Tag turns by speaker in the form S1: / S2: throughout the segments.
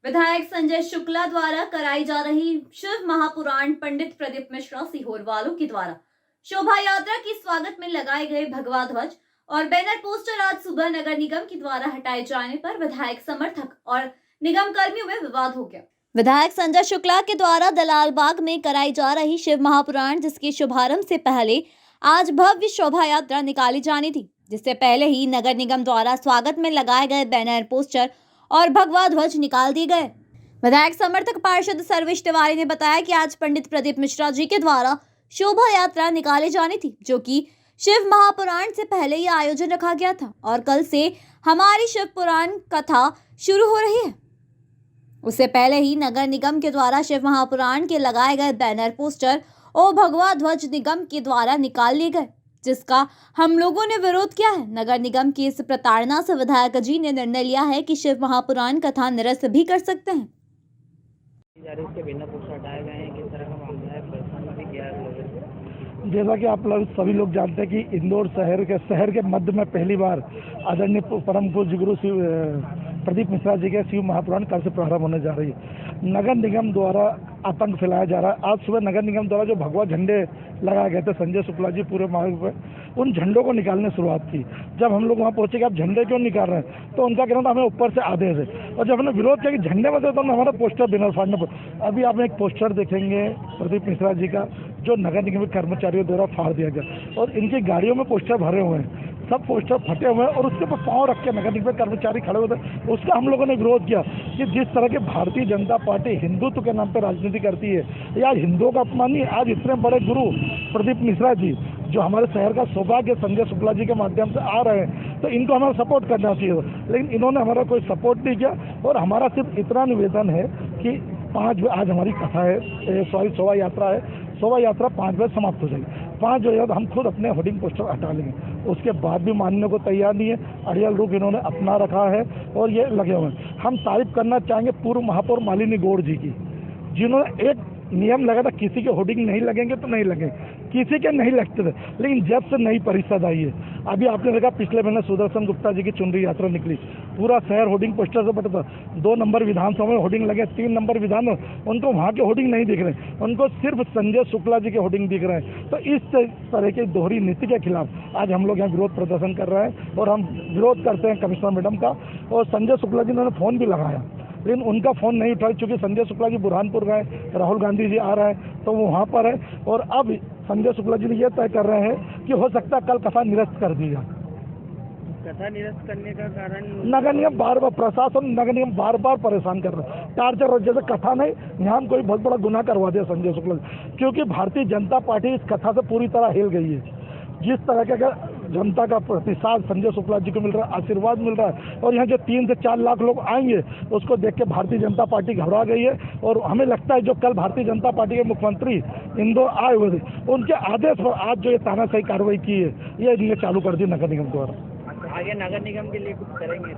S1: विधायक संजय शुक्ला द्वारा कराई जा रही शिव महापुराण पंडित प्रदीप मिश्रा सीहोर वालों के द्वारा शोभा यात्रा के स्वागत में लगाए गए भगवा ध्वज और बैनर पोस्टर आज सुबह नगर निगम के द्वारा हटाए जाने पर विधायक समर्थक और निगम कर्मियों में विवाद हो गया। विधायक संजय शुक्ला के द्वारा दलाल बाग में कराई जा रही शिव महापुराण जिसके शुभारंभ से पहले आज भव्य शोभा यात्रा निकाली जानी थी, जिससे पहले ही नगर निगम द्वारा स्वागत में लगाए गए बैनर पोस्टर और भगवा ध्वज निकाल दिए गए। विधायक समर्थक पार्षद सर्वेश तिवारी ने बताया कि आज पंडित प्रदीप मिश्रा जी के द्वारा शोभा यात्रा निकाली जानी थी, जो कि शिव महापुराण से पहले यह आयोजन रखा गया था और कल से हमारी शिव पुराण कथा शुरू हो रही है। उससे पहले ही नगर निगम के द्वारा शिव महापुराण के लगाए गए बैनर पोस्टर और भगवा ध्वज निगम के द्वारा निकाल लिए गए, जिसका हम लोगों ने विरोध किया है। नगर निगम की इस प्रताड़ना से विधायक जी ने निर्णय लिया है कि शिव महापुराण कथा निरस्त भी कर सकते हैं।
S2: जैसा कि आप लोग सभी लोग जानते हैं कि इंदौर शहर के मध्य में पहली बार आदरणीय परम पूज्य गुरु शिव प्रदीप मिश्रा जी के शिव महापुराण कल से प्रारंभ होने जा रही है। नगर निगम द्वारा आतंक फैलाया जा रहा है। आज सुबह नगर निगम द्वारा जो भगवा झंडे लगाए गए थे संजय शुक्ला जी पूरे मार्ग पर, उन झंडों को निकालने शुरुआत की। जब हम लोग वहाँ पहुँचे कि आप झंडे क्यों निकाल रहे हैं, तो उनका कहना था हमें ऊपर से आदेश है। और जब हमने विरोध किया कि झंडे में तो हमारा पोस्टर बैनर फाड़ने पर, अभी आप एक पोस्टर देखेंगे प्रदीप मिश्रा जी का जो नगर निगम के कर्मचारियों द्वारा फाड़ दिया गया और इनकी गाड़ियों में पोस्टर भरे हुए हैं, सब पोस्टर फटे हुए हैं और उसके ऊपर पाँव रख के नगर निगम कर्मचारी खड़े हुए थे। उसका हम लोगों ने विरोध किया कि जिस तरह के भारतीय जनता पार्टी हिंदुत्व के नाम पर राजनीति करती है, या आज हिंदुओं का अपमान नहीं, आज इतने बड़े गुरु प्रदीप मिश्रा जी जो हमारे शहर का सौभाग्य संजय शुक्ला जी के माध्यम से आ रहे हैं, तो इनको हमें सपोर्ट करना चाहिए। लेकिन इन्होंने हमारा कोई सपोर्ट नहीं किया और हमारा सिर्फ इतना निवेदन है कि 5 बजे आज हमारी कथा है, शोभा यात्रा है। शोभा यात्रा 5 बजे समाप्त हो जाएगी। 5 बजे हम खुद अपने होर्डिंग पोस्टर हटा लेंगे। उसके बाद भी मानने को तैयार नहीं है। अड़ियल रुख इन्होंने अपना रखा है और ये लगे हुए हैं। हम तारीफ करना चाहेंगे पूर्व महापौर मालिनी गौड़ जी की, जिन्होंने एक नियम लगा था किसी के होर्डिंग नहीं लगेंगे तो नहीं लगेंगे, किसी के नहीं लगते थे। लेकिन जब से नई परिषद आई है, अभी आपने देखा पिछले महीने सुदर्शन गुप्ता जी की चुनरी यात्रा निकली, पूरा शहर होर्डिंग पोस्टर से बटा था। 2 नंबर विधानसभा में होर्डिंग लगे, 3 नंबर विधान में उनको वहाँ के होर्डिंग नहीं दिख रहे, उनको सिर्फ संजय शुक्ला जी के होर्डिंग दिख रहे हैं। तो इस तरह की दोहरी नीति के खिलाफ आज हम लोग यहाँ विरोध प्रदर्शन कर रहे हैं और हम विरोध करते हैं कमिश्नर मैडम का। और संजय शुक्ला जी ने फ़ोन भी लगाया, लेकिन उनका फ़ोन नहीं उठाया, चूँकि संजय शुक्ला जी बुरहानपुर गए, राहुल गांधी जी आ रहे हैं तो वो वहाँ पर है। और अब संजय शुक्ला जी ने यह तय कर रहे हैं कि हो सकता है कल कथा निरस्त कर दी जाए।
S3: कथा निरस्त करने का कारण
S2: नगर निगम बार-बार प्रशासन नगर निगम बार-बार परेशान कर रहा है, टार्चर। जैसे कथा नहीं, यहाँ हम कोई बहुत बड़ा गुनाह करवा दिया संजय शुक्ला जी, क्योंकि भारतीय जनता पार्टी इस कथा से पूरी तरह हिल गई है। जिस तरह का जनता का प्रतिसाद संजय शुक्ला जी को मिल रहा है, आशीर्वाद मिल रहा है, और यहाँ जो 3 से 4 लाख लोग आएंगे उसको देख के भारतीय जनता पार्टी घबरा गई है। और हमें लगता है जो कल भारतीय जनता पार्टी के मुख्यमंत्री इंदौर आए हुए थे, उनके आदेश पर आज जो ये तानाशाही कार्रवाई की है, ये इन्हें चालू कर दी नगर निगम द्वारा।
S3: आगे नगर निगम के लिए कुछ करेंगे?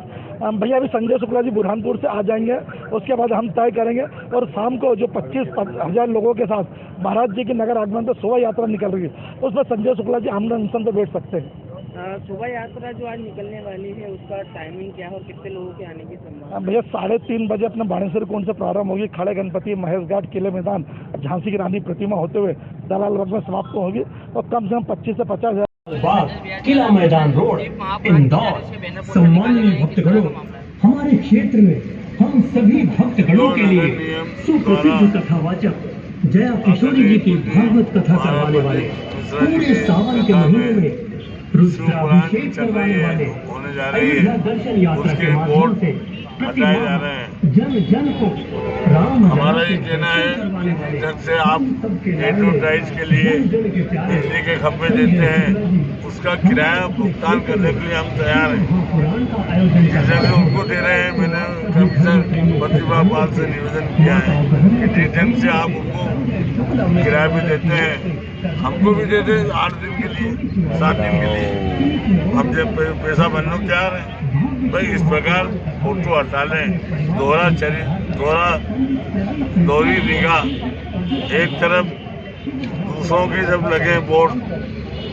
S2: भैया अभी संजय शुक्ला जी बुरहानपुर से आ जाएंगे, उसके बाद हम तय करेंगे। और शाम को जो 25,000 लोगों के साथ महाराज जी की नगर आगमन पर शोभा यात्रा निकल रही है, उसमें संजय शुक्ला जी आमने अनशन पर बैठ सकते हैं।
S3: शोभा यात्रा जो आज निकलने वाली है उसका टाइमिंग क्या है और कितने लोगों के आने की संभावना?
S2: भैया 3:30 बजे अपने बाणेश्वरी कुंड से प्रारंभ होगी, खड़े गणपति, महेश घाट, किले मैदान, झांसी की रानी प्रतिमा होते हुए दलाल बाग में समाप्त होगी और कम से कम 25 से 50,000
S4: बाग, किला मैदान रोड, इंदौर। सम्माननीय भक्तगणों, हमारे क्षेत्र में हम सभी भक्तगणों के लिए सुप्रसिद्ध कथावाचक जया किशोरी जी की भागवत कथा करवाने वाले, पूरे सावन के महीने में रुद्राभिषेक करवाने वाले, अयोध्या दर्शन यात्रा के माध्यम से
S5: हटाए जा रहे हैं।
S4: जन जन को राम
S5: हमारा ये कहना है, जब से आप एडवर्टाइज के लिए बिजली के खंभे देते हैं, उसका किराया भुगतान करने के लिए हम तैयार हैं। जैसे उनको दे रहे हैं, मैंने कमिश्नर प्रतिभा पाल से निवेदन किया है कि जिस ढंग से आप उनको किराया भी देते हैं, हमको भी दे दें 8 दिन के लिए, 7 दिन के लिए। हम जब पैसा बनने को तैयार हैं, भाई इस प्रकार फोटो हटा लें। दोहरी निगाह, एक तरफ दूसरों के जब लगे बोर्ड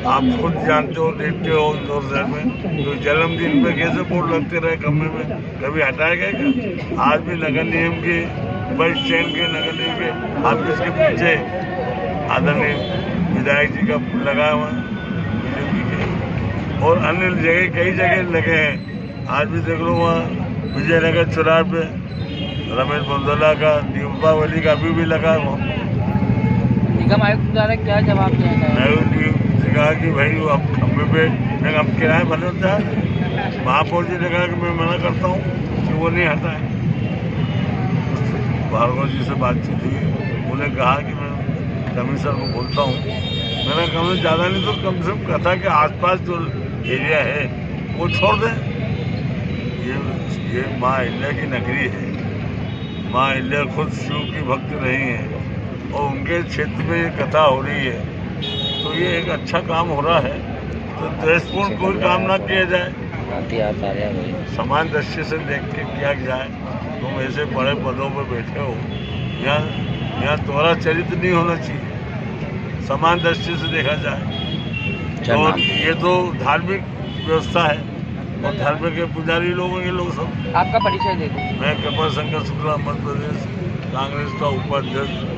S5: आप खुद जानते हो, देखते हो इंदौर शहर में तो जन्मदिन पे कैसे बोर्ड लगते रहे खम्भे में, कभी हटाया गया क्या? आज भी नगर निगम के, बस स्टैंड के, नगर निगम के आप इसके पीछे आदरणीय विधायक जी का लगा हुआ है बीजेपी के, और अन्य जगह कई जगह लगे हैं। आज भी देख लो वहाँ विजयनगर चौराहे पे रमेश बंदोला का, दीपावली का अभी भी लगा हुआ।
S3: निगम आयुक्त द्वारा क्या जवाब दिया गया?
S5: कहा कि भाई अब खम्भे पे अब किराया भले होता है। महापौर जी ने कहा कि मैं मना करता हूँ कि वो नहीं हटाए। भार्गव जी से बातचीत हुई, उन्हें कहा कि मैं कमिश्नर को बोलता हूँ, मैंने कहा ज़्यादा नहीं तो कम से कम कथा के आसपास जो एरिया है वो छोड़ दें। ये माँ अहिल्या की नगरी है, माँ अहिल्या खुद शिव की भक्त रही हैं और उनके क्षेत्र में ये कथा हो रही है, तो ये एक अच्छा काम हो रहा है। तो द्वेषपूर्ण कोई काम ना किया जाए, समान दृष्टि से देख के किया जाए। तुम ऐसे बड़े पदों पर बैठे हो, यहाँ तुम्हारा चरित्र नहीं होना चाहिए, समान दृष्टि से देखा जाए। और ये तो धार्मिक व्यवस्था है और धर्म के पुजारी लोग हैं ये लोग सब।
S3: आपका परिचय दे दो।
S5: मैं कृपाशंकर शुक्ला, मध्य प्रदेश कांग्रेस का उपाध्यक्ष